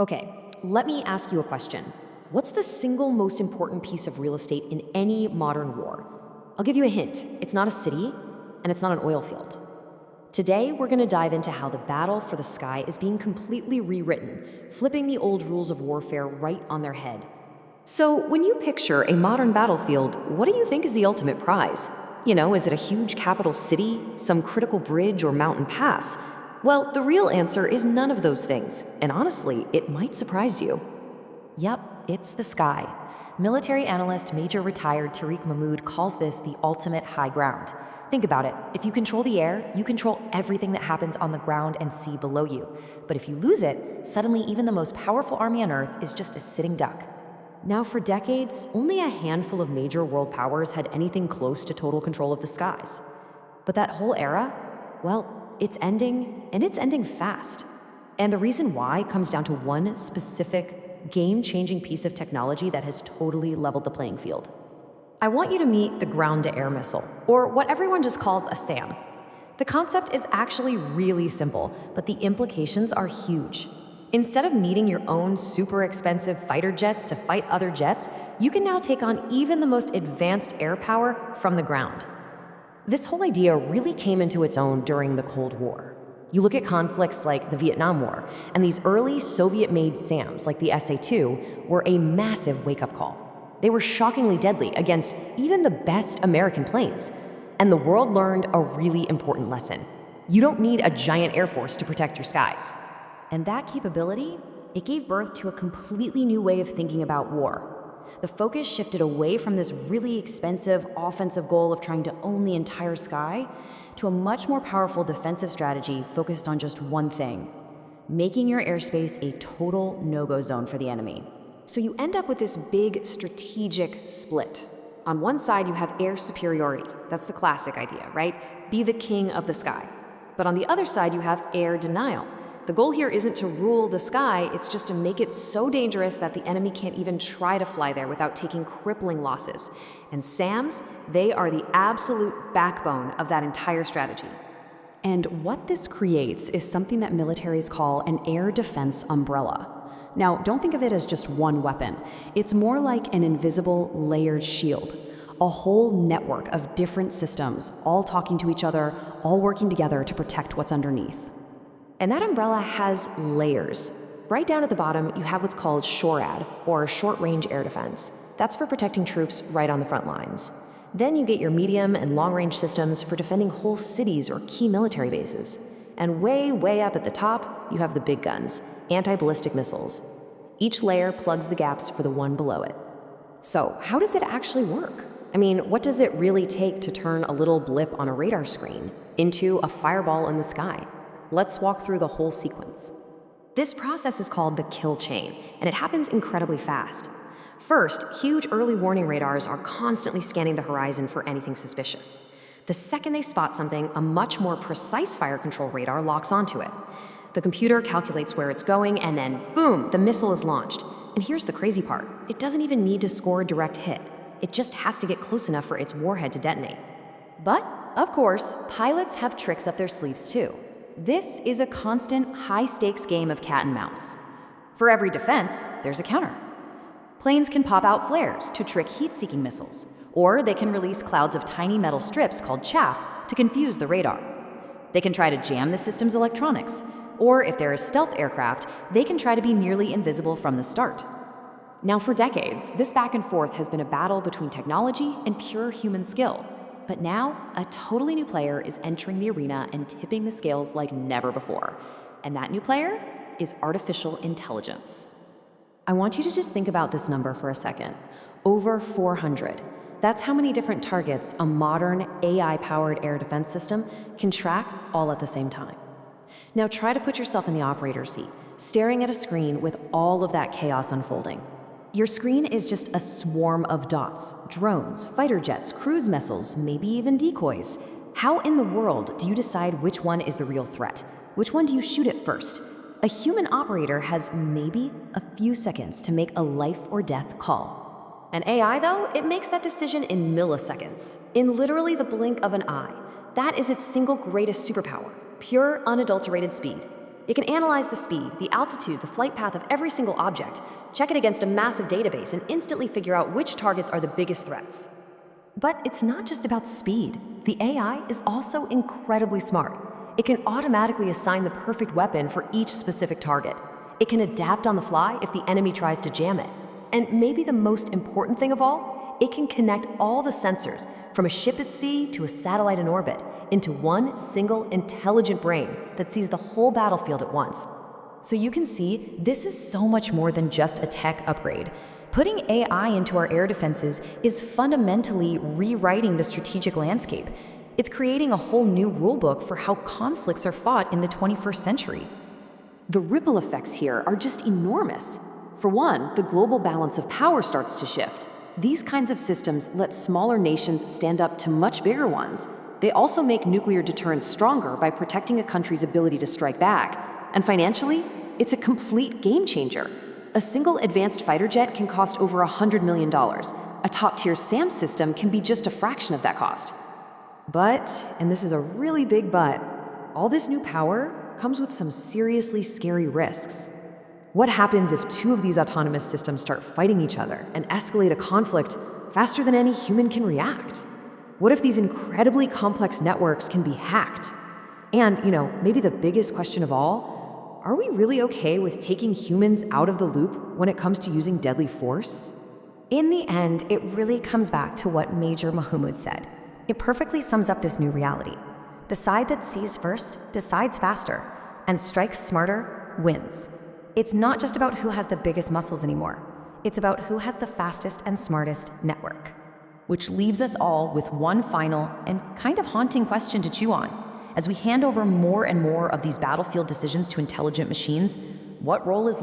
Okay, let me ask you a question. What's the single most important piece of real estate in any modern war? I'll give you a hint. It's not a city, and it's not an oil field. Today, we're going to dive into how the battle for the sky is being completely rewritten, flipping the old rules of warfare right on their head. So, when you picture a modern battlefield, what do you think is the ultimate prize? Is it a huge capital city, some critical bridge, or mountain pass? Well, the real answer is none of those things, and honestly, it might surprise you. Yep, it's the sky. Military analyst Major retired Tariq Mahmoud calls this the ultimate high ground. Think about it. If you control the air, you control everything that happens on the ground and sea below you. But if you lose it, suddenly even the most powerful army on Earth is just a sitting duck. Now, for decades, only a handful of major world powers had anything close to total control of the skies. But that whole era, well, it's ending, and it's ending fast. And the reason why comes down to one specific, game-changing piece of technology that has totally leveled the playing field. I want you to meet the ground-to-air missile, or what everyone just calls a SAM. The concept is actually really simple, but the implications are huge. Instead of needing your own super expensive fighter jets to fight other jets, you can now take on even the most advanced air power from the ground. This whole idea really came into its own during the Cold War. You look at conflicts like the Vietnam War, and these early Soviet-made SAMs, like the SA-2, were a massive wake-up call. They were shockingly deadly against even the best American planes. And the world learned a really important lesson. You don't need a giant air force to protect your skies. And that capability, it gave birth to a completely new way of thinking about war. The focus shifted away from this really expensive offensive goal of trying to own the entire sky to a much more powerful defensive strategy focused on just one thing: making your airspace a total no-go zone for the enemy. So you end up with this big strategic split. On one side, you have air superiority. That's the classic idea, right? Be the king of the sky. But on the other side, you have air denial. The goal here isn't to rule the sky, it's just to make it so dangerous that the enemy can't even try to fly there without taking crippling losses. And SAMs, they are the absolute backbone of that entire strategy. And what this creates is something that militaries call an air defense umbrella. Now, don't think of it as just one weapon. It's more like an invisible, layered shield. A whole network of different systems, all talking to each other, all working together to protect what's underneath. And that umbrella has layers. Right down at the bottom, you have what's called SHORAD, or short-range air defense. That's for protecting troops right on the front lines. Then you get your medium and long-range systems for defending whole cities or key military bases. And way, way up at the top, you have the big guns, anti-ballistic missiles. Each layer plugs the gaps for the one below it. So, how does it actually work? I mean, what does it really take to turn a little blip on a radar screen into a fireball in the sky? Let's walk through the whole sequence. This process is called the kill chain, and it happens incredibly fast. First, huge early warning radars are constantly scanning the horizon for anything suspicious. The second they spot something, a much more precise fire control radar locks onto it. The computer calculates where it's going, and then, boom, the missile is launched. And here's the crazy part. It doesn't even need to score a direct hit. It just has to get close enough for its warhead to detonate. But, of course, pilots have tricks up their sleeves too. This is a constant, high-stakes game of cat and mouse. For every defense, there's a counter. Planes can pop out flares to trick heat-seeking missiles, or they can release clouds of tiny metal strips called chaff to confuse the radar. They can try to jam the system's electronics, or if they're a stealth aircraft, they can try to be nearly invisible from the start. Now, for decades, this back and forth has been a battle between technology and pure human skill. But now, a totally new player is entering the arena and tipping the scales like never before. And that new player is artificial intelligence. I want you to just think about this number for a second. Over 400. That's how many different targets a modern AI-powered air defense system can track all at the same time. Now try to put yourself in the operator's seat, staring at a screen with all of that chaos unfolding. Your screen is just a swarm of dots, drones, fighter jets, cruise missiles, maybe even decoys. How in the world do you decide which one is the real threat? Which one do you shoot at first? A human operator has maybe a few seconds to make a life or death call. An AI, though, it makes that decision in milliseconds, in literally the blink of an eye. That is its single greatest superpower, pure, unadulterated speed. It can analyze the speed, the altitude, the flight path of every single object, check it against a massive database, and instantly figure out which targets are the biggest threats. But it's not just about speed. The AI is also incredibly smart. It can automatically assign the perfect weapon for each specific target. It can adapt on the fly if the enemy tries to jam it. And maybe the most important thing of all, it can connect all the sensors, from a ship at sea to a satellite in orbit, into one single intelligent brain that sees the whole battlefield at once. So you can see, this is so much more than just a tech upgrade. Putting AI into our air defenses is fundamentally rewriting the strategic landscape. It's creating a whole new rulebook for how conflicts are fought in the 21st century. The ripple effects here are just enormous. For one, the global balance of power starts to shift. These kinds of systems let smaller nations stand up to much bigger ones. They also make nuclear deterrence stronger by protecting a country's ability to strike back. And financially, it's a complete game changer. A single advanced fighter jet can cost over $100 million. A top-tier SAM system can be just a fraction of that cost. But, and this is a really big but, all this new power comes with some seriously scary risks. What happens if two of these autonomous systems start fighting each other and escalate a conflict faster than any human can react? What if these incredibly complex networks can be hacked? And, maybe the biggest question of all, are we really okay with taking humans out of the loop when it comes to using deadly force? In the end, it really comes back to what Major Mahmoud said. It perfectly sums up this new reality. The side that sees first decides faster, and strikes smarter wins. It's not just about who has the biggest muscles anymore. It's about who has the fastest and smartest network. Which leaves us all with one final and kind of haunting question to chew on. As we hand over more and more of these battlefield decisions to intelligent machines, what role is left?